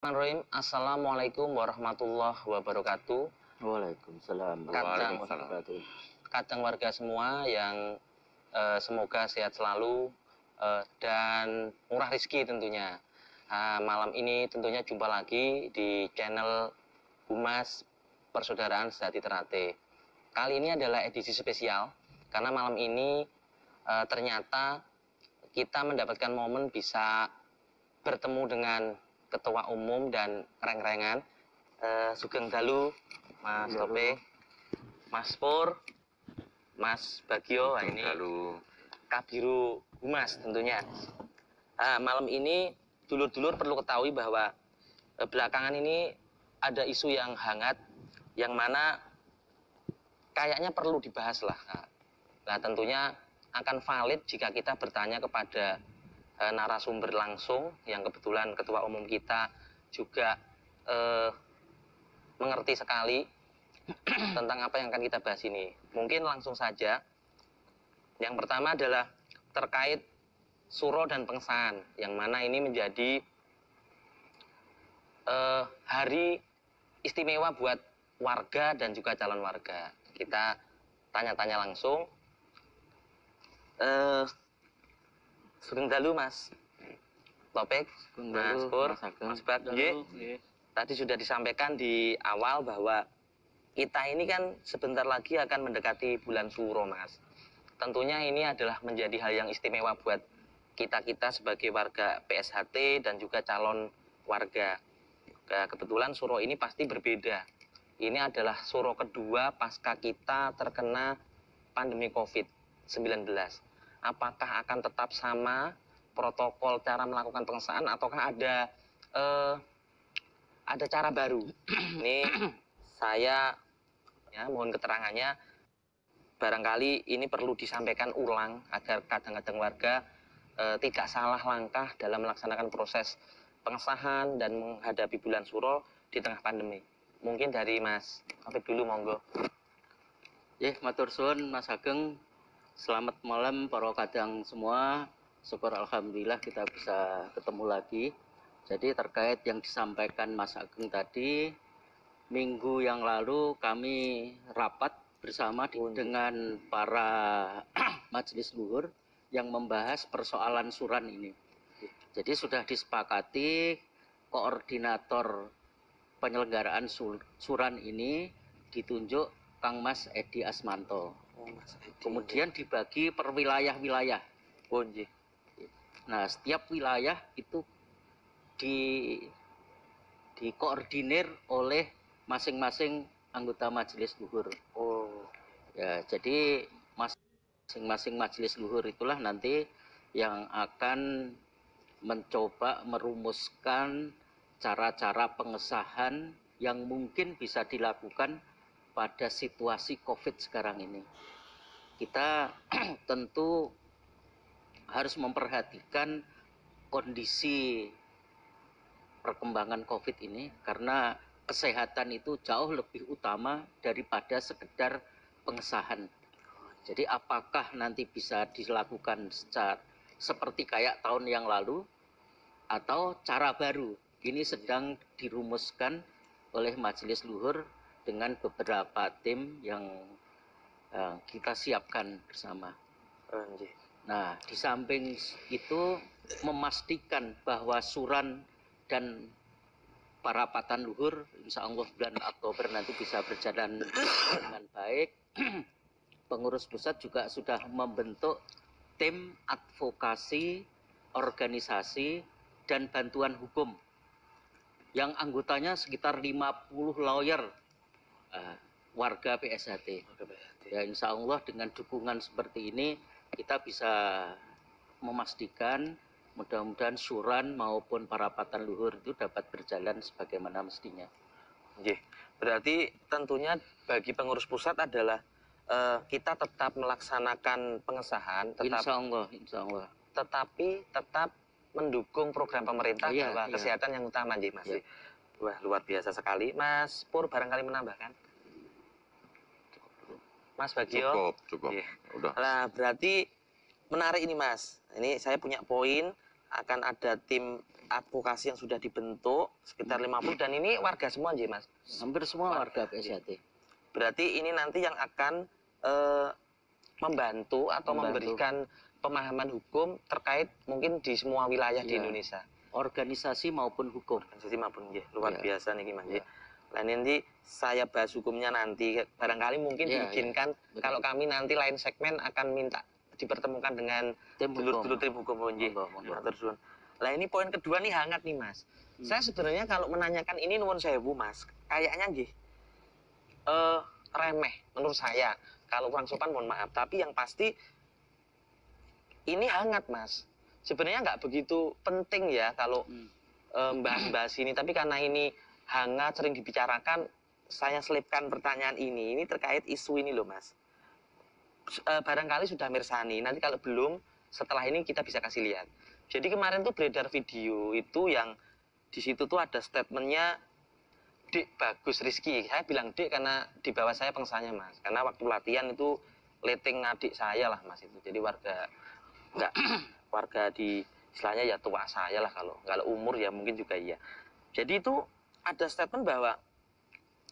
Bismillahirrahmanirrahim. Assalamualaikum warahmatullahi wabarakatuh. Waalaikumsalam. Kadang warga semua yang semoga sehat selalu dan murah rezeki tentunya. Malam ini tentunya jumpa lagi di channel Humas Persaudaraan Sejati Ternate. Kali ini adalah edisi spesial karena malam ini ternyata kita mendapatkan momen bisa bertemu dengan Ketua Umum dan reng-rengan Sugeng Dalu, Mas Tope, Mas Pur, Mas Bagio, ini Kabiru Humas tentunya. Malam ini dulur-dulur perlu ketahui bahwa belakangan ini ada isu yang hangat yang mana kayaknya perlu dibahas lah. Nah tentunya akan valid jika kita bertanya kepada narasumber langsung yang kebetulan Ketua Umum kita juga mengerti sekali tentang apa yang akan kita bahas ini. Mungkin langsung saja. Yang pertama adalah terkait suro dan pengesahan, yang mana ini menjadi hari istimewa buat warga dan juga calon warga. Kita tanya-tanya langsung. Sugeng Dalu, Mas Topik, Mas Pur, Mas Bagio. Tadi sudah disampaikan di awal bahwa kita ini kan sebentar lagi akan mendekati bulan Suro, Mas. Tentunya ini adalah menjadi hal yang istimewa buat kita-kita sebagai warga PSHT dan juga calon warga. Kebetulan Suro ini pasti berbeda. Ini adalah Suro kedua pasca kita terkena pandemi COVID-19. Apakah akan tetap sama protokol cara melakukan pengesahan ataukah ada cara baru? Ini saya mohon keterangannya. Barangkali ini perlu disampaikan ulang agar kadang-kadang warga tidak salah langkah dalam melaksanakan proses pengesahan dan menghadapi bulan Suro di tengah pandemi. Mungkin dari Mas Afif dulu, monggo. Matur suwun Mas Ageng. Selamat malam para kadang semua. Syukur alhamdulillah kita bisa ketemu lagi. Jadi terkait yang disampaikan Mas Ageng tadi, minggu yang lalu kami rapat bersama dengan para majelis luhur yang membahas persoalan suran ini. Jadi sudah disepakati koordinator penyelenggaraan suran ini ditunjuk Kang Mas Edi Asmanto. Kemudian dibagi per wilayah-wilayah. Nah, setiap wilayah itu dikoordinir oleh masing-masing anggota majelis luhur. Ya, jadi masing-masing majelis luhur itulah nanti yang akan mencoba merumuskan cara-cara pengesahan yang mungkin bisa dilakukan pada situasi COVID sekarang ini. Kita tentu harus memperhatikan kondisi perkembangan COVID ini karena kesehatan itu jauh lebih utama daripada sekedar pengesahan. Jadi apakah nanti bisa dilakukan seperti kayak tahun yang lalu atau cara baru? Ini sedang dirumuskan oleh majelis luhur dengan beberapa tim yang kita siapkan bersama. Nah, di samping itu memastikan bahwa suran dan parapatan luhur insya Allah bulan Oktober nanti bisa berjalan dengan baik. Pengurus pusat juga sudah membentuk tim advokasi, organisasi, dan bantuan hukum yang anggotanya sekitar 50 lawyer warga PSHT. Ya, insya Allah dengan dukungan seperti ini kita bisa memastikan mudah-mudahan suran maupun parapatan luhur itu dapat berjalan sebagaimana mestinya. Berarti tentunya bagi pengurus pusat adalah kita tetap melaksanakan pengesahan, Insya Allah. Tetapi tetap mendukung program pemerintah bahwa kesehatan yang utama, Mas. Wah, luar biasa sekali. Mas Pur barangkali menambahkan. Mas Bagio. Cukup. Udah. Nah, berarti menarik ini, Mas. Ini saya punya poin, akan ada tim advokasi yang sudah dibentuk sekitar 50 dan ini warga semua nggih Mas. Hampir semua warga PSHT. Berarti ini nanti yang akan membantu atau memberikan pemahaman hukum terkait mungkin di semua wilayah di Indonesia. Organisasi maupun hukum. Organisasi maupun luar biasa nih Mas. Nah nanti saya bahas hukumnya nanti barangkali mungkin diizinkan kalau kami nanti lain segmen akan minta dipertemukan dengan dulur-dulur tim hukum nggih. Nah ini poin kedua nih hangat nih Mas. Saya sebenarnya kalau menanyakan ini nuwun sewu Mas, kayaknya nggih remeh menurut saya. Kalau kurang sopan mohon maaf, tapi yang pasti ini hangat Mas. Sebenarnya nggak begitu penting ya kalau bahas-bahas ini, tapi karena ini hangat sering dibicarakan, saya selipkan pertanyaan ini terkait isu ini loh Mas. Barangkali sudah mirsani, nanti kalau belum setelah ini kita bisa kasih lihat. Jadi kemarin tuh beredar video itu yang di situ tuh ada statementnya Dik Bagus Rizky. Saya bilang Dik karena di bawah saya pengsanya Mas, karena waktu latihan itu letting adik saya lah Mas itu. Jadi warga di istilahnya ya tua saya lah, kalau umur ya mungkin juga iya. Jadi itu ada statement bahwa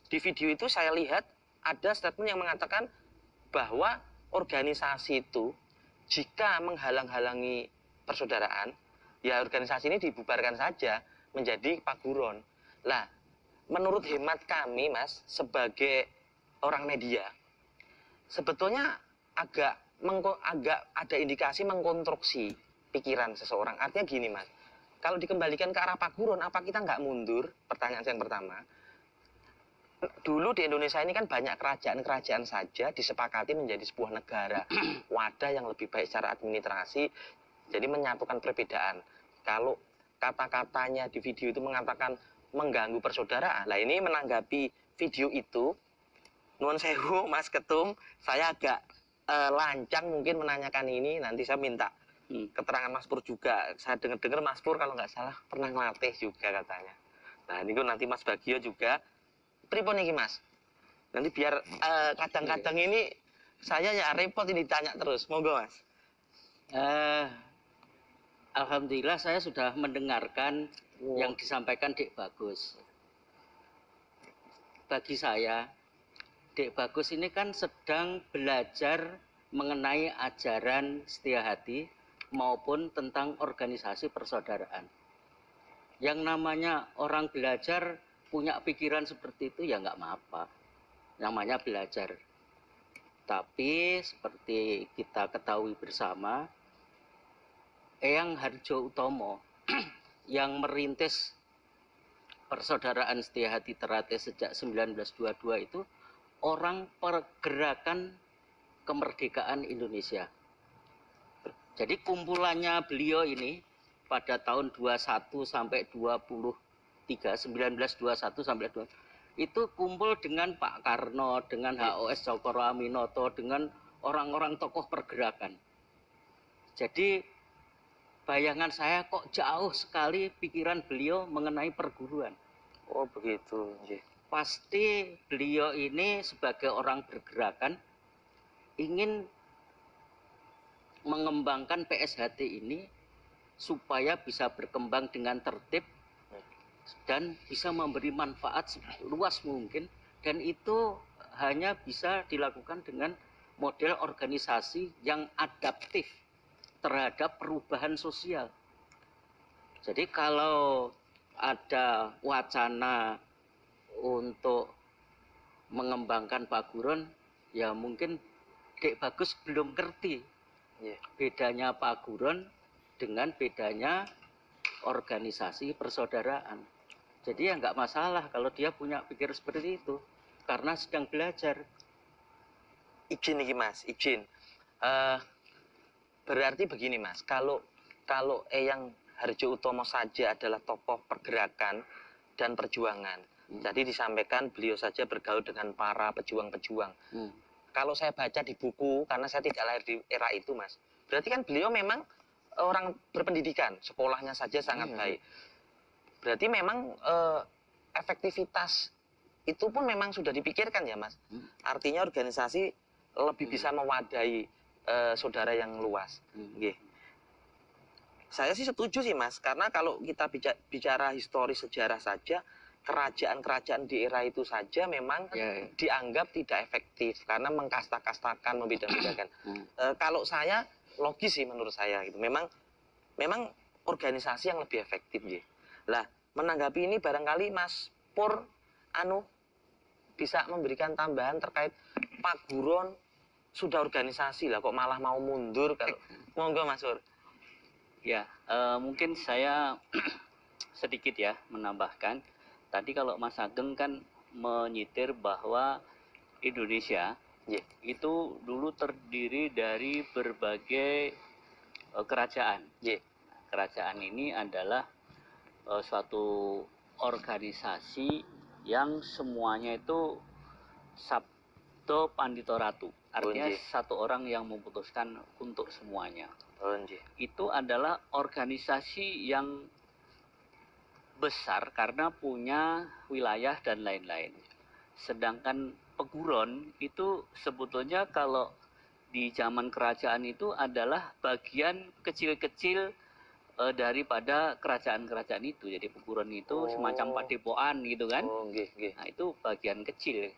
di video itu saya lihat ada statement yang mengatakan bahwa organisasi itu jika menghalang-halangi persaudaraan, ya organisasi ini dibubarkan saja menjadi paguron. Lah, menurut hemat kami Mas sebagai orang media, sebetulnya agak ada indikasi mengkonstruksi pikiran seseorang. Artinya gini Mas, kalau dikembalikan ke arah paguron, apa kita nggak mundur? Pertanyaan saya yang pertama. Dulu di Indonesia ini kan banyak kerajaan-kerajaan saja disepakati menjadi sebuah negara, wadah yang lebih baik secara administrasi, jadi menyatukan perbedaan. Kalau kata-katanya di video itu mengatakan mengganggu persaudaraan, lah ini menanggapi video itu, nuwun sewu Mas Ketum, saya agak lancang mungkin menanyakan ini, nanti saya minta keterangan Mas Pur juga. Saya dengar Mas Pur kalau nggak salah pernah ngelatih juga katanya. Nah ini nanti Mas Bagio juga. Pripun iki Mas? Nanti biar kadang-kadang ini saya ya repot ini ditanya terus. Monggo Mas. Alhamdulillah saya sudah mendengarkan yang disampaikan Dik Bagus. Bagi saya, Dik Bagus ini kan sedang belajar mengenai ajaran setia hati maupun tentang organisasi persaudaraan. Yang namanya orang belajar punya pikiran seperti itu ya nggak apa-apa, namanya belajar. Tapi seperti kita ketahui bersama, Eyang Harjo Utomo yang merintis persaudaraan setia hati Ternate sejak 1922 itu orang pergerakan kemerdekaan Indonesia. Jadi kumpulannya beliau ini pada tahun 21 sampai 1921 sampai 2 itu kumpul dengan Pak Karno, dengan HOS Cokro Aminoto, dengan orang-orang tokoh pergerakan. Jadi bayangan saya kok jauh sekali pikiran beliau mengenai perguruan. Oh begitu. Pasti beliau ini sebagai orang pergerakan ingin mengembangkan PSHT ini supaya bisa berkembang dengan tertib dan bisa memberi manfaat seluas mungkin, dan itu hanya bisa dilakukan dengan model organisasi yang adaptif terhadap perubahan sosial. Jadi kalau ada wacana untuk mengembangkan paguron, ya mungkin Dik Bagus belum ngerti bedanya paguron dengan bedanya organisasi persaudaraan. Jadi ya nggak masalah kalau dia punya pikir seperti itu, karena sedang belajar. Izin nih Mas, izin. Berarti begini Mas, kalau Eyang Harjo Utomo saja adalah tokoh pergerakan dan perjuangan. Jadi disampaikan beliau saja bergaul dengan para pejuang-pejuang. Kalau saya baca di buku, karena saya tidak lahir di era itu Mas, berarti kan beliau memang orang berpendidikan, sekolahnya saja sangat baik. Berarti memang efektivitas itu pun memang sudah dipikirkan ya Mas. Artinya organisasi lebih bisa mewadahi saudara yang luas. Saya sih setuju sih Mas, karena kalau kita bicara historis sejarah saja, kerajaan-kerajaan di era itu saja memang Ya, ya. dianggap tidak efektif karena mengkasta-kastakan, membeda-bedakan. Kalau saya logis sih menurut saya gitu. Memang organisasi yang lebih efektif ya. Lah, menanggapi ini barangkali Mas Pur bisa memberikan tambahan terkait Pak Guron sudah organisasi lah kok malah mau mundur kalau monggo Mas Pur. Ya, mungkin saya sedikit ya menambahkan. Tadi kalau Mas Ageng kan menyitir bahwa Indonesia Yeah. itu dulu terdiri dari berbagai kerajaan. Yeah. Kerajaan ini adalah suatu organisasi yang semuanya itu sabdo pandito ratu. Artinya satu orang yang memutuskan untuk semuanya. Itu adalah organisasi yang besar karena punya wilayah dan lain-lain. Sedangkan Peguron itu sebetulnya kalau di zaman kerajaan itu adalah bagian kecil-kecil daripada kerajaan-kerajaan itu. Jadi Peguron itu semacam padepokan gitu kan. Nah, itu bagian kecil.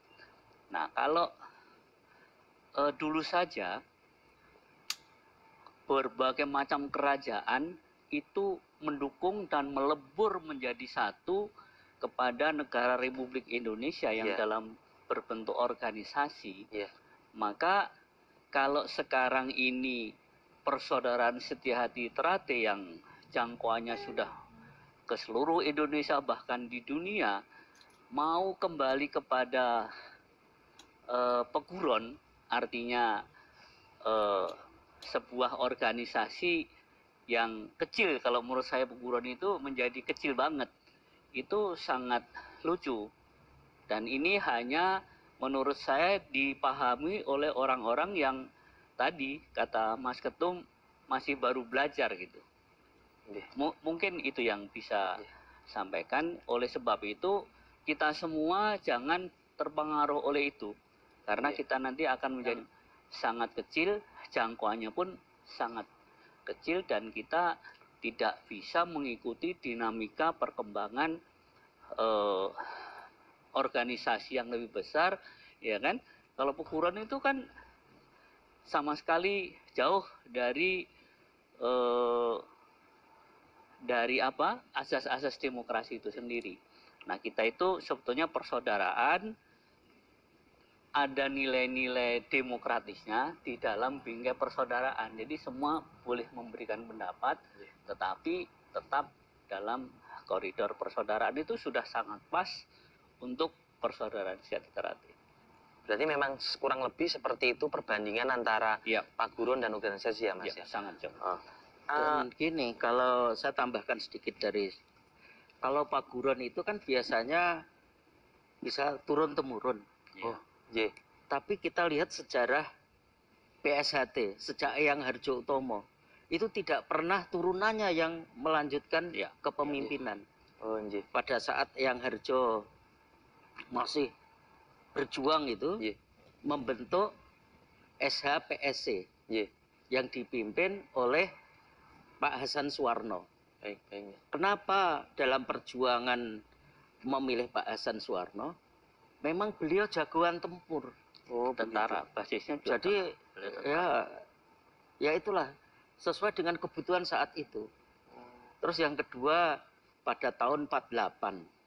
Nah, kalau dulu saja berbagai macam kerajaan itu mendukung dan melebur menjadi satu kepada negara Republik Indonesia yang dalam berbentuk organisasi. Maka kalau sekarang ini persaudaraan Setiahati Terate yang jangkauannya sudah ke seluruh Indonesia bahkan di dunia mau kembali kepada Peguron, artinya sebuah organisasi yang kecil. Kalau menurut saya Peguron itu menjadi kecil banget, itu sangat lucu. Dan ini hanya menurut saya dipahami oleh orang-orang yang tadi kata Mas Ketum masih baru belajar gitu. Mungkin itu yang bisa sampaikan. Oleh sebab itu kita semua jangan terpengaruh oleh itu, karena kita nanti akan menjadi sangat kecil, jangkauannya pun sangat kecil, dan kita tidak bisa mengikuti dinamika perkembangan organisasi yang lebih besar, ya kan? Kalau Peguron itu kan sama sekali jauh dari asas-asas demokrasi itu sendiri. Nah, kita itu sebetulnya persaudaraan, ada nilai-nilai demokratisnya di dalam bingkai persaudaraan. Jadi semua boleh memberikan pendapat, tetapi tetap dalam koridor persaudaraan. Itu sudah sangat pas untuk persaudaraan Setiahati Terate. Berarti memang kurang lebih seperti itu perbandingan antara Pak Guron dan organisasi ya Mas ya? Sangat jauh. Dan gini, kalau saya tambahkan sedikit dari, kalau Pak Guron itu kan biasanya bisa turun-temurun. Tapi kita lihat sejarah PSHT sejak Eyang Harjo Utomo itu tidak pernah turunannya yang melanjutkan kepemimpinan. Pada saat Eyang Harjo masih berjuang itu membentuk SHPSC yang dipimpin oleh Pak Hasan Suwarno. Kenapa dalam perjuangan memilih Pak Hasan Suwarno? Memang beliau jagoan tempur, tentara, basisnya juga. Jadi ya itulah sesuai dengan kebutuhan saat itu. Terus yang kedua, pada tahun 48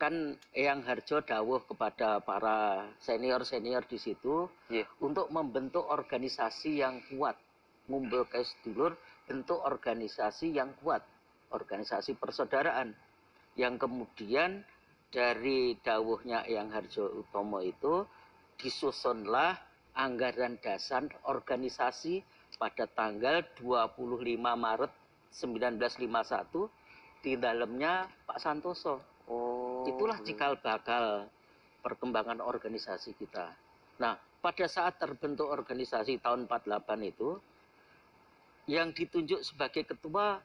kan Eyang Harjo dawuh kepada para senior-senior di situ untuk membentuk organisasi yang kuat, ngumpul ke sedulur, bentuk organisasi yang kuat, organisasi persaudaraan, yang kemudian dari dawuhnya Eyang Harjo Utomo itu disusunlah anggaran dasar organisasi pada tanggal 25 Maret 1951 di dalamnya Pak Santoso. Itulah cikal bakal perkembangan organisasi kita. Nah, pada saat terbentuk organisasi tahun 48 itu, yang ditunjuk sebagai ketua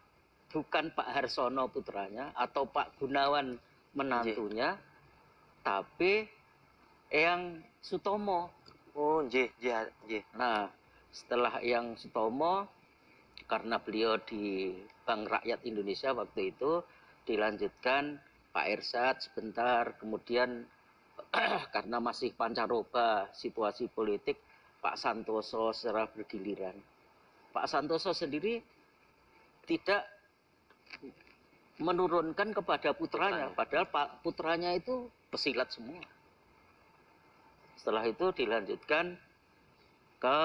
bukan Pak Harsono putranya atau Pak Gunawan menantunya, tapi Eyang Sutomo. Nah, setelah Eyang Sutomo karena beliau di Bank Rakyat Indonesia waktu itu, dilanjutkan Pak Ersat sebentar, kemudian karena masih pancaroba situasi politik, Pak Santoso secara bergiliran. Pak Santoso sendiri tidak menurunkan kepada putranya, padahal Pak putranya itu pesilat semua. Setelah itu dilanjutkan ke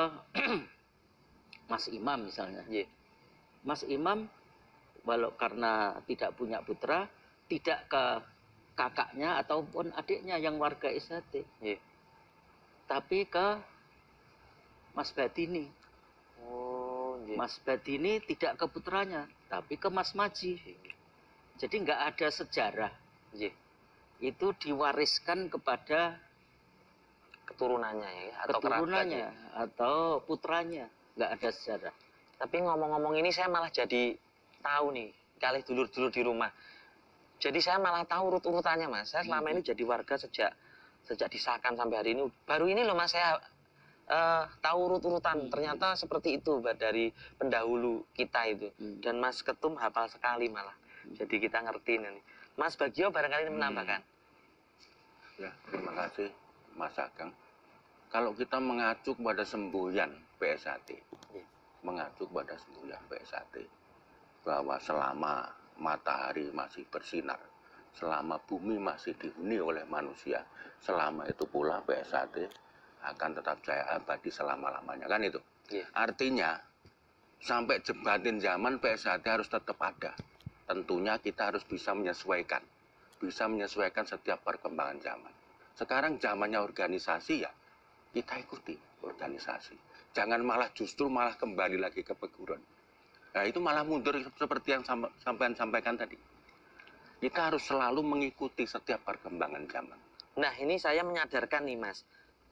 Mas Imam misalnya. Mas Imam walau karena tidak punya putra, tidak ke kakaknya ataupun adiknya yang warga SHT, tapi ke Mas Badini. Mas Badini tidak ke putranya, tapi ke Mas Maji. Jadi nggak ada sejarah. Itu diwariskan kepada keturunannya ya, atau keturunannya atau putranya, nggak ada sejarah. Tapi ngomong-ngomong ini saya malah jadi tahu nih, kali dulur-dulur di rumah. Jadi saya malah tahu urut-urutannya Mas. Saya selama ini jadi warga sejak disahkan sampai hari ini. Baru ini loh Mas saya tahu urut-urutan. Ternyata seperti itu dari pendahulu kita itu. Dan Mas Ketum hafal sekali malah. Jadi kita ngerti nih. Mas Bagio barangkali ini menambahkan. Ya, terima kasih Mas Ageng. Kalau kita mengacu pada semboyan PSHT, bahwa selama matahari masih bersinar, selama bumi masih dihuni oleh manusia, selama itu pula PSHT akan tetap jaya abadi selama-lamanya, kan itu? Artinya, sampai jebatin zaman PSHT harus tetap ada. Tentunya kita harus bisa menyesuaikan setiap perkembangan zaman. Sekarang zamannya organisasi ya, kita ikuti organisasi. Jangan justru malah kembali lagi ke peguron. Nah itu malah mundur seperti yang sampean sampaikan tadi. Kita harus selalu mengikuti setiap perkembangan zaman. Nah ini saya menyadarkan nih Mas.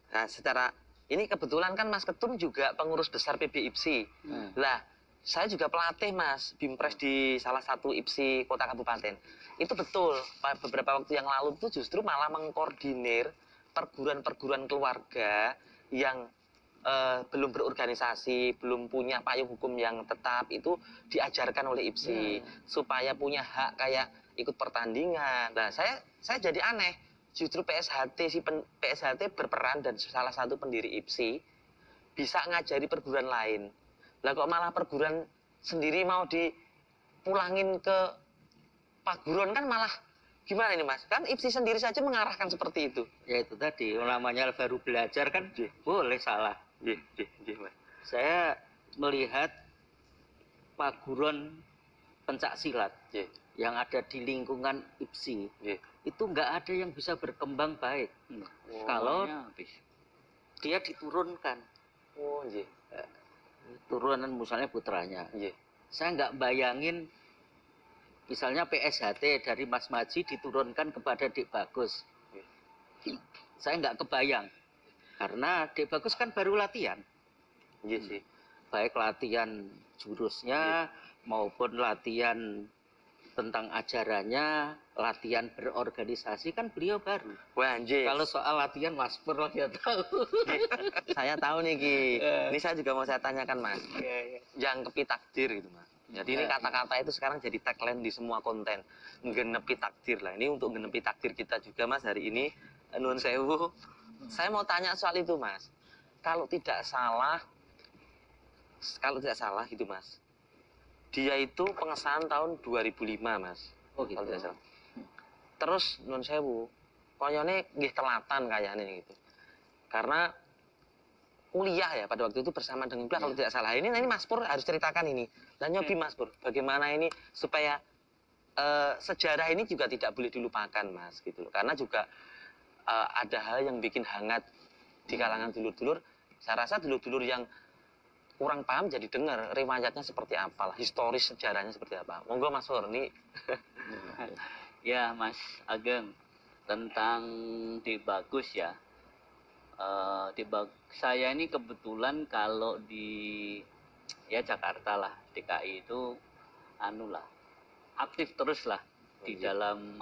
Nah secara ini kebetulan kan Mas Ketum juga pengurus besar PB IPSI. Lah saya juga pelatih Mas Bimpres di salah satu IPSI kota kabupaten. Itu betul. Beberapa waktu yang lalu itu justru malah mengkoordinir perguruan-perguruan keluarga yang belum berorganisasi, belum punya payung hukum yang tetap, itu diajarkan oleh IPSI supaya punya hak kayak ikut pertandingan. Nah, saya jadi aneh. Justru PSHT berperan dan salah satu pendiri IPSI bisa ngajari perguruan lain. Lah kok malah perguruan sendiri mau dipulangin ke paguron kan malah gimana ini Mas? Kan IPSI sendiri saja mengarahkan seperti itu. Ya itu tadi, namanya baru belajar kan boleh salah. Mas. Saya melihat paguron pencak silat yang ada di lingkungan IPSI, itu nggak ada yang bisa berkembang baik kalau dia diturunkan. Turunan misalnya putranya. Saya nggak bayangin misalnya PSHT dari Mas Maji diturunkan kepada Dek Bagus. Saya nggak kebayang. Karena Dek Bagus kan baru latihan. Baik latihan jurusnya maupun latihan tentang ajarannya, latihan berorganisasi kan beliau baru. Kalau soal latihan Mas Pur dia tahu. Saya tahu nih Ki. Ini saya juga mau saya tanyakan Mas. Yang kepi takdir gitu Mas. Jadi ini kata-kata itu sekarang jadi tagline di semua konten. Nggenepi takdir lah. Ini untuk nggenepi takdir kita juga Mas hari ini. Nuwun sewu. Saya mau tanya soal itu Mas. Kalau tidak salah gitu Mas. Dia itu pengesahan tahun 2005 Mas. Oh gitu. Kalau tidak salah. Terus nuwun sewu. Koyone nggih telatan kayaknya gitu. Karena kuliah ya pada waktu itu bersama dengan kuliah kalau tidak salah. Ini Mas Pur harus ceritakan ini. Dan nyobi Mas Pur, bagaimana ini supaya sejarah ini juga tidak boleh dilupakan Mas gitu loh. Karena juga ada hal yang bikin hangat di kalangan dulur-dulur. Saya rasa dulur-dulur yang kurang paham jadi dengar riwayatnya seperti apa lah, historis sejarahnya seperti apa. Monggo Mas Pur nih. Ya Mas Ageng, tentang Dek Bagus ya. Saya ini kebetulan kalau di ya Jakarta lah, DKI itu aktif terus lah di dalam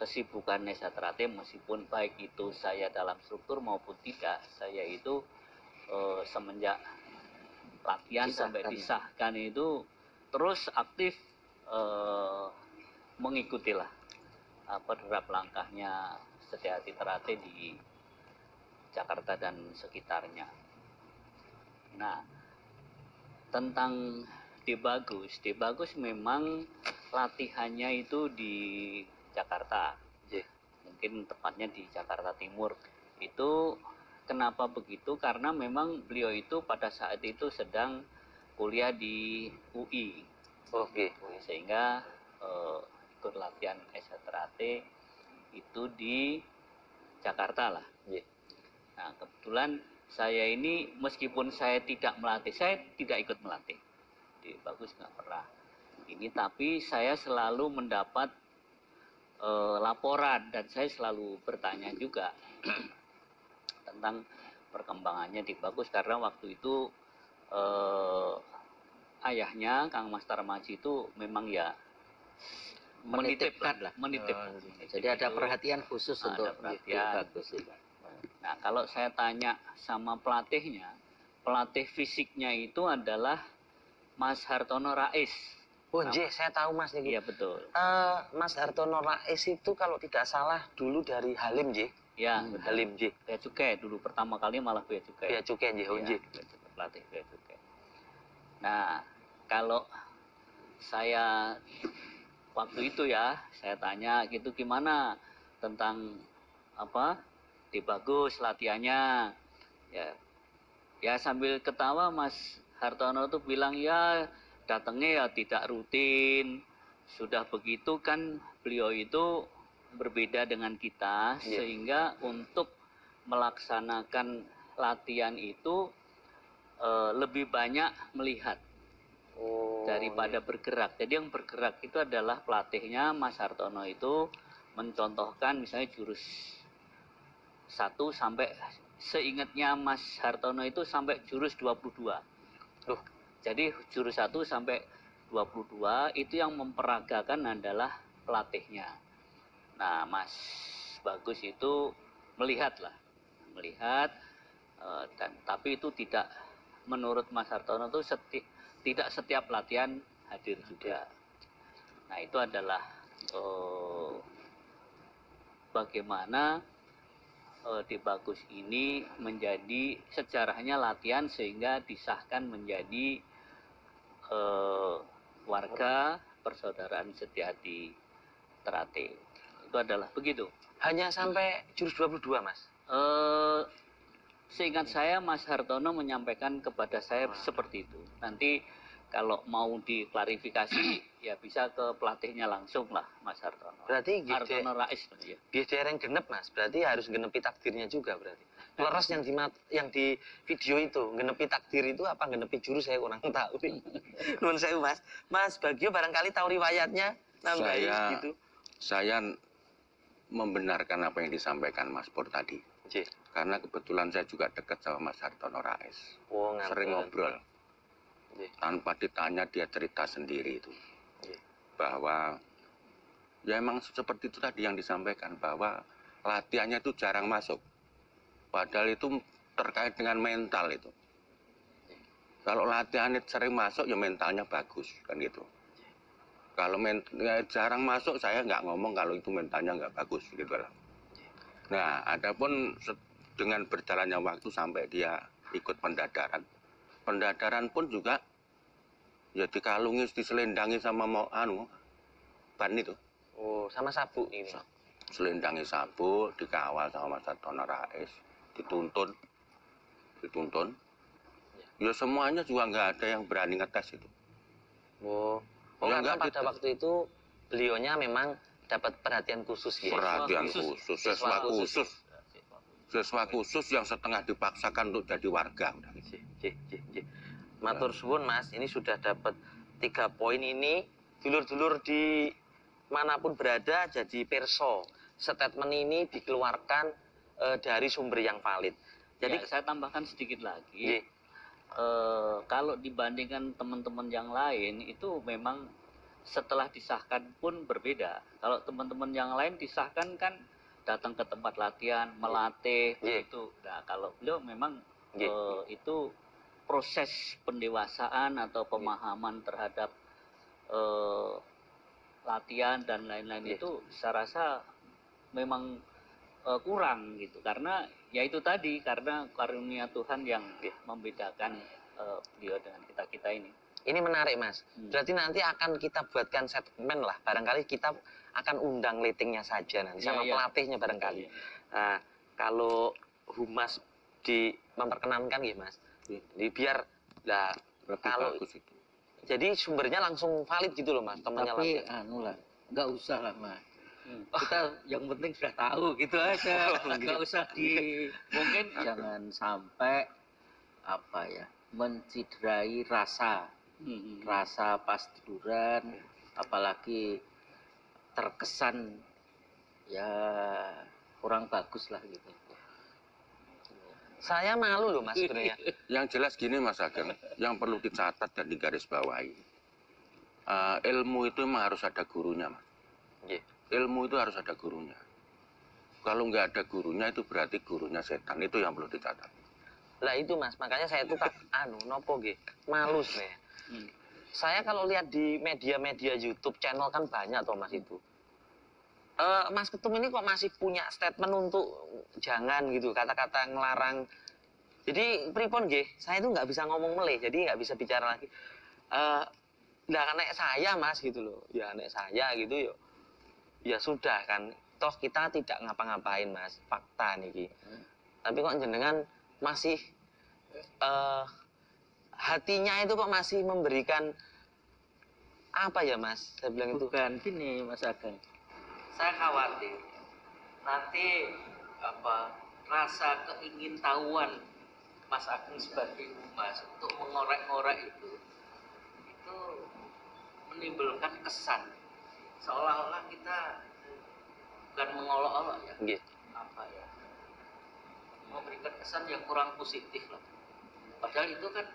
kesibukan Nesa Trate, meskipun baik itu saya dalam struktur maupun tidak. Saya itu semenjak latihan sampai disahkan itu terus aktif mengikutilah apa derap langkahnya Setiati Terate di Jakarta dan sekitarnya. Nah, tentang D Bagus memang latihannya itu di Jakarta, mungkin tepatnya di Jakarta Timur. Itu kenapa begitu? Karena memang beliau itu pada saat itu sedang kuliah di UI, sehingga ikut latihan Terate itu di Jakarta lah. Nah, kebetulan saya ini meskipun saya tidak ikut melatih. Bagus nggak pernah ini, tapi saya selalu mendapat laporan dan saya selalu bertanya juga tentang perkembangannya di Bagus, karena waktu itu ayahnya Kang Mas Tarmaji itu memang ya menitipkan. Jadi ada perhatian khusus untuk Bagus. Nah, kalau saya tanya sama pelatih fisiknya itu adalah Mas Hartono Rais. Saya tahu Mas ini. Iya betul. Mas Hartono Rais itu kalau tidak salah dulu dari Halim, Ya, Halim, Bea Cukai dulu pertama kali malah Bea Cukai. Bea Cukai, Pelatih Bea Cukai. Nah, kalau saya waktu itu ya, saya tanya gitu gimana tentang apa? Di Bagus latihannya. Ya sambil ketawa Mas Hartono tuh bilang ya datangnya ya tidak rutin. Sudah begitu kan beliau itu berbeda dengan kita, sehingga untuk melaksanakan latihan itu lebih banyak melihat daripada bergerak. Jadi yang bergerak itu adalah pelatihnya Mas Hartono itu mencontohkan misalnya jurus 1 sampai seingatnya Mas Hartono itu sampai jurus 22. Jadi jurus 1 sampai 22 itu yang memperagakan adalah pelatihnya. Nah, Mas Bagus itu melihat, dan tapi itu tidak, menurut Mas Hartono itu tidak setiap latihan hadir juga. Nah, itu adalah bagaimana di Bagus ini menjadi sejarahnya latihan sehingga disahkan menjadi warga persaudaraan Setiati Terate. Itu adalah begitu. Hanya sampai jurus 22, Mas? Seingat saya Mas Hartono menyampaikan kepada saya seperti itu. Nanti kalau mau diklarifikasi ya bisa ke pelatihnya langsung lah Mas Hartono. Berarti Hartono Rais. Yang genep Mas, berarti harus genepi takdirnya juga berarti. Leres yang di video itu, genepi takdir itu apa genepi jurus saya kurang tahu. Nuwun sewu Mas. Mas Bagio barangkali tahu riwayatnya gitu. Saya membenarkan apa yang disampaikan Mas Pur tadi. Karena kebetulan saya juga dekat sama Mas Hartono Rais. Sering ngobrol. Tanpa ditanya dia cerita sendiri itu. Bahwa ya emang seperti itu tadi yang disampaikan, bahwa latihannya itu jarang masuk. Padahal itu terkait dengan mental itu. Kalau latihannya sering masuk ya mentalnya bagus kan gitu. Kalau jarang masuk saya nggak ngomong kalau itu mentalnya nggak bagus gitu lah. Nah, adapun dengan berjalannya waktu sampai dia ikut pendadaran. Pendadaran pun juga ya dikalungi, diselendangi sama ban itu. Sama sabuk ini. Selendangi sabuk, dikawal sama Mas Hartono Rais, dituntun. Ya semuanya juga nggak ada yang berani ngetes itu. Karena pada waktu itu beliaunya memang dapat perhatian khusus ya. Perhatian khusus, siswa khusus yang setengah dipaksakan untuk jadi warga. Matur suwun Mas, ini sudah dapat 3 poin ini. Dulur-dulur di manapun berada jadi perso. Statement ini dikeluarkan dari sumber yang valid. Jadi saya tambahkan sedikit lagi. Kalau dibandingkan teman-teman yang lain itu memang setelah disahkan pun berbeda. Kalau teman-teman yang lain disahkan kan datang ke tempat latihan, melatih itu. Nah, kalau beliau memang itu proses pendewasaan atau pemahaman terhadap latihan dan lain-lain itu saya rasa memang kurang gitu, karena ya itu tadi, karena karunia Tuhan yang membedakan beliau dengan kita ini. Ini menarik Mas. Berarti nanti akan kita buatkan segmen lah. Barangkali kita akan undang letingnya saja nanti sama pelatihnya barangkali. Nah, kalau Humas memperkenankan ya Mas. Jadi biar lah kalau jadi sumbernya langsung valid gitu loh Mas. Tapi anu lah, nggak usah lah Mas. Kita yang penting sudah tahu gitu aja. Nggak usah mungkin jangan sampai apa ya, menciderai rasa pas tiduran, apalagi terkesan ya kurang bagus lah gitu. Saya malu loh Mas sebenarnya. Yang jelas gini Mas Ageng, yang perlu dicatat dan digarisbawahi, ilmu itu memang harus ada gurunya Mas. Ilmu itu harus ada gurunya. Kalau nggak ada gurunya itu berarti gurunya setan, itu yang perlu dicatat. Lah itu Mas, makanya saya tuh nopo nggih, malu sebenarnya. Saya kalau lihat di media-media YouTube channel kan banyak toh Mas itu. Mas Ketum ini kok masih punya statement untuk jangan gitu, kata-kata ngelarang. Jadi pripun nggih, saya itu nggak bisa ngomong meleh, jadi nggak bisa bicara lagi. Lah anek saya Mas gitu loh, ya anek saya gitu yuk. Ya sudah kan, toh kita tidak ngapa-ngapain Mas, fakta nih. Tapi kok jenengan masih hatinya itu kok masih memberikan apa ya Mas? Saya bilang itu. Bukan gini Mas Ageng. Saya khawatir nanti rasa keingintahuan Mas Ageng sebagai humas untuk mengorek-ngorek itu menimbulkan kesan seolah-olah kita bukan mengolok-olok ya. Memberikan kesan yang kurang positif lah. Padahal itu kan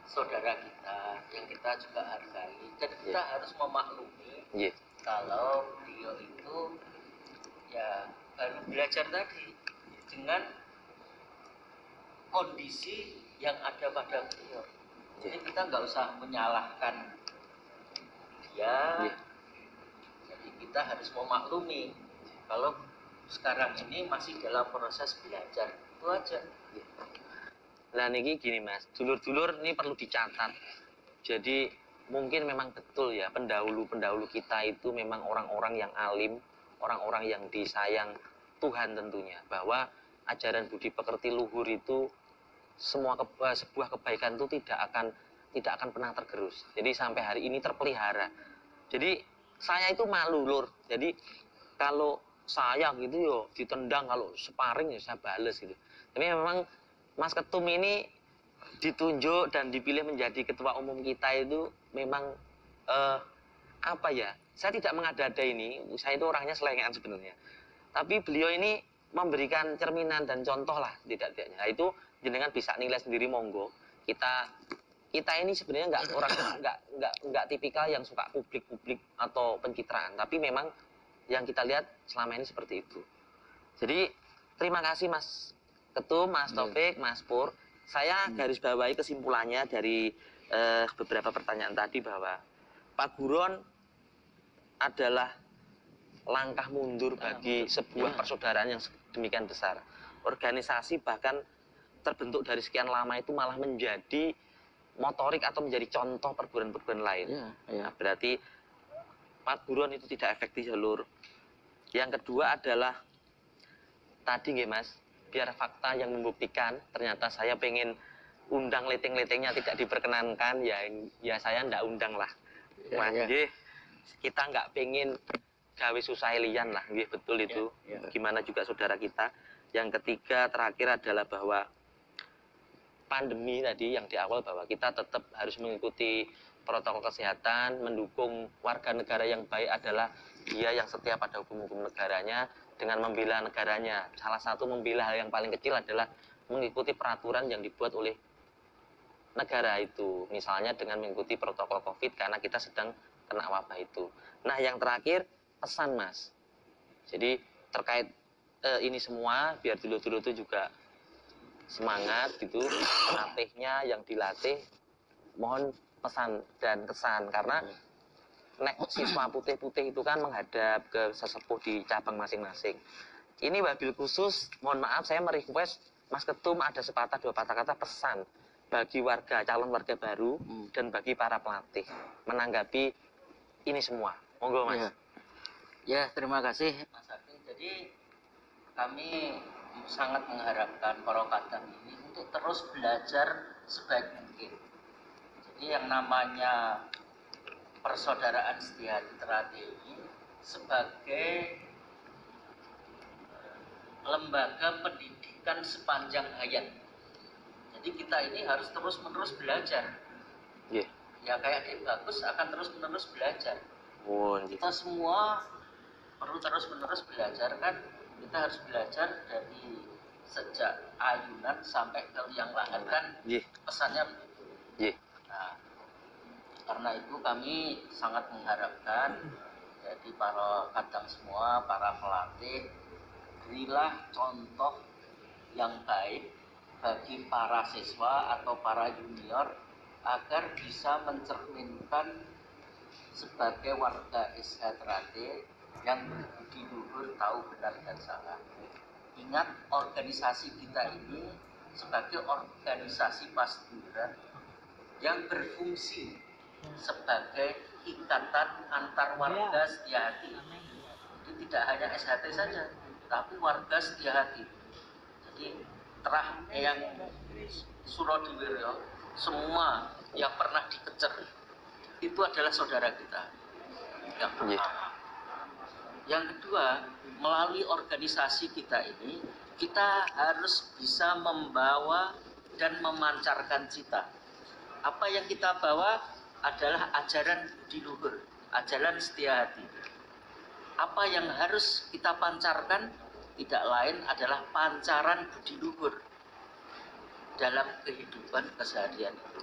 saudara kita yang kita juga hargai, dan kita harus memaklumi kalau beliau itu ya baru belajar tadi dengan kondisi yang ada pada beliau. Jadi kita nggak usah menyalahkan dia. Jadi kita harus memaklumi kalau sekarang ini masih dalam proses belajar, itu aja. Nah niki gini Mas, dulur-dulur ini perlu dicatat. Jadi mungkin memang betul ya, pendahulu-pendahulu kita itu memang orang-orang yang alim, orang-orang yang disayang Tuhan tentunya, bahwa ajaran budi pekerti luhur itu sebuah kebaikan itu tidak akan pernah tergerus. Jadi sampai hari ini terpelihara. Jadi saya itu malu lur. Jadi kalau saya gitu yo ditendang, kalau sparring ya saya bales gitu. Tapi memang Mas Ketum ini ditunjuk dan dipilih menjadi ketua umum kita itu memang apa ya? Saya tidak mengada-ada ini. Saya itu orangnya selengean sebenarnya. Tapi beliau ini memberikan cerminan dan contoh lah tidak-tidaknya. Nah, itu jenengan bisa nilai sendiri monggo. Kita ini sebenarnya nggak tipikal yang suka publik atau pencitraan, tapi memang yang kita lihat selama ini seperti itu. Jadi terima kasih Mas Ketum, Mas Taufik, Mas Pur. Saya garis bawahi kesimpulannya dari beberapa pertanyaan tadi bahwa Pak Buron adalah langkah mundur bagi sebuah persaudaraan yang demikian besar. Organisasi bahkan terbentuk dari sekian lama itu malah menjadi motorik atau menjadi contoh perguruan-perguruan lain. Nah, berarti Pak Buron itu tidak efektif jalur. Yang kedua adalah tadi nggih Mas, biar fakta yang membuktikan ternyata saya pengen undang leting-letingnya tidak diperkenankan, ya saya ndak undang lah. Mas, kita nggak pengen gawe susah lian lah, betul itu. Gimana juga saudara kita. Yang ketiga terakhir adalah bahwa pandemi tadi yang di awal, bahwa kita tetap harus mengikuti protokol kesehatan, mendukung warga negara yang baik adalah dia yang setia pada hukum-hukum negaranya dengan membela negaranya. Salah satu membela hal yang paling kecil adalah mengikuti peraturan yang dibuat oleh negara itu. Misalnya dengan mengikuti protokol COVID karena kita sedang kena wabah itu. Nah yang terakhir pesan Mas. Jadi terkait ini semua biar dulu-dulu itu juga semangat gitu, pelatihnya yang dilatih mohon pesan dan kesan, karena nek siswa putih-putih itu kan menghadap ke sesepuh di cabang masing-masing. Ini wabil khusus, mohon maaf saya merequest Mas Ketum ada sepatah dua patah kata pesan bagi warga, calon warga baru dan bagi para pelatih menanggapi ini semua. Monggo Mas. Ya, terima kasih Mas Agung. Jadi kami sangat mengharapkan para kadang ini untuk terus belajar sebaik mungkin. Jadi yang namanya persaudaraan Setiahati Terate ini sebagai lembaga pendidikan sepanjang hayat. Jadi kita ini harus terus-menerus belajar. Yeah. Ya kayak Dek Bagus akan terus-menerus belajar. Gitu. Kita semua perlu terus-menerus belajar kan. Kita harus belajar dari sejak ayunan sampai ke liang lahat kan. Pesannya begitu. Nah, karena itu kami sangat mengharapkan jadi para kadang semua, para pelatih, berilah contoh yang baik bagi para siswa atau para junior agar bisa mencerminkan sebagai warga SH Terate yang berbudi luhur, tahu benar dan salah. Ingat, organisasi kita ini sebagai organisasi pasduran yang berfungsi sebagai ikatan antar warga Setiahati. Jadi tidak hanya SHT saja, tapi warga Setiahati. Jadi terah yang Surodiwiryo, semua yang pernah dikecer itu adalah saudara kita. Yang pertama. Yang kedua, melalui organisasi kita ini, kita harus bisa membawa dan memancarkan cita. Apa yang kita bawa adalah ajaran budi luhur, ajaran Setiahati. Apa yang harus kita pancarkan tidak lain adalah pancaran budi luhur dalam kehidupan keseharian itu.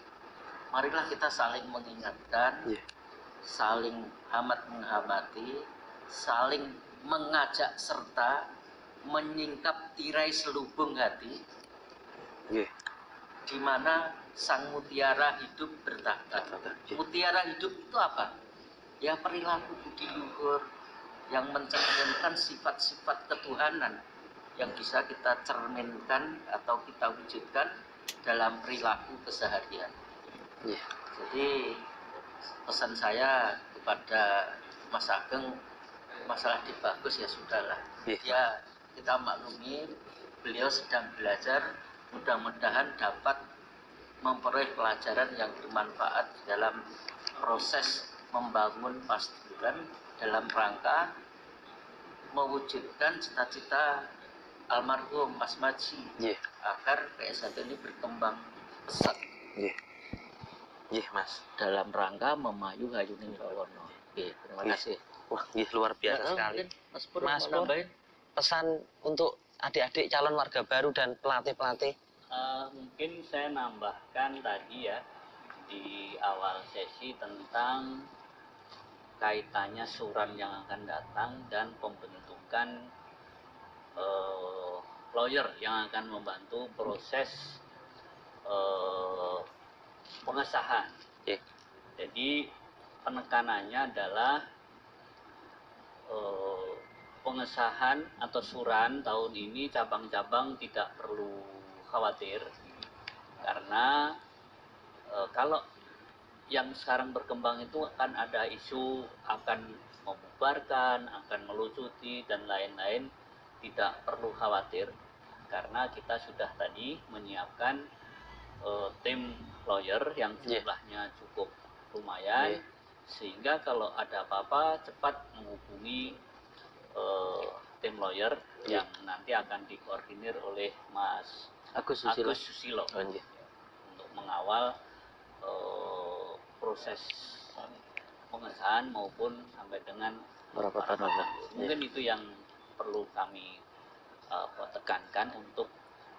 Marilah kita saling mengingatkan, saling amat menghormati, saling mengajak serta menyingkap tirai selubung hati, di mana sang mutiara hidup bertahta. Mutiara hidup itu apa? Ya perilaku budi luhur yang mencerminkan sifat-sifat ketuhanan yang bisa kita cerminkan atau kita wujudkan dalam perilaku keseharian. Jadi pesan saya kepada Mas Ageng, masalah Dek Bagus ya sudahlah. Ya kita maklumi beliau sedang belajar, mudah-mudahan dapat memperoleh pelajaran yang bermanfaat dalam proses membangun pasduran dalam rangka mewujudkan cita-cita almarhum Mas Maji agar PS1 ini berkembang pesat. Mas. Dalam rangka memayu hayuning rawono. Terima kasih. Wah, luar biasa sekali. Mas Pur, Mas Pur, pesan untuk adik-adik calon warga baru dan pelatih-pelatih. Mungkin saya nambahkan tadi ya di awal sesi tentang kaitannya suran yang akan datang dan pembentukan lawyer yang akan membantu proses pengesahan. Jadi penekanannya adalah pengesahan atau suran tahun ini cabang-cabang tidak perlu khawatir karena kalau yang sekarang berkembang itu akan ada isu akan membubarkan, akan melucuti dan lain-lain. Tidak perlu khawatir karena kita sudah tadi menyiapkan tim lawyer yang jumlahnya cukup lumayan sehingga kalau ada apa-apa cepat menghubungi tim lawyer yang nanti akan dikoordinir oleh Mas Agus Susilo untuk mengawal proses pengesahan maupun sampai dengan mungkin itu yang perlu kami tekankan untuk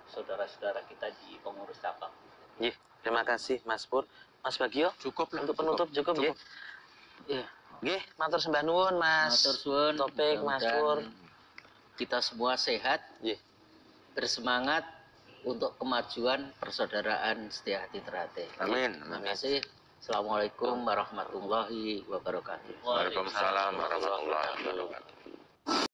saudara-saudara kita di pengurus cabang. Terima kasih Mas Pur. Mas Bagio, cukup untuk penutup cukup ya. Matur sembah nuwun Mas. Matur suwun. Topik Mas Pur. Kita semua sehat, bersemangat untuk kemajuan persaudaraan Setia Hati Ternate. Amin. Terima kasih. Assalamualaikum warahmatullahi wabarakatuh. Waalaikumsalam warahmatullahi wabarakatuh.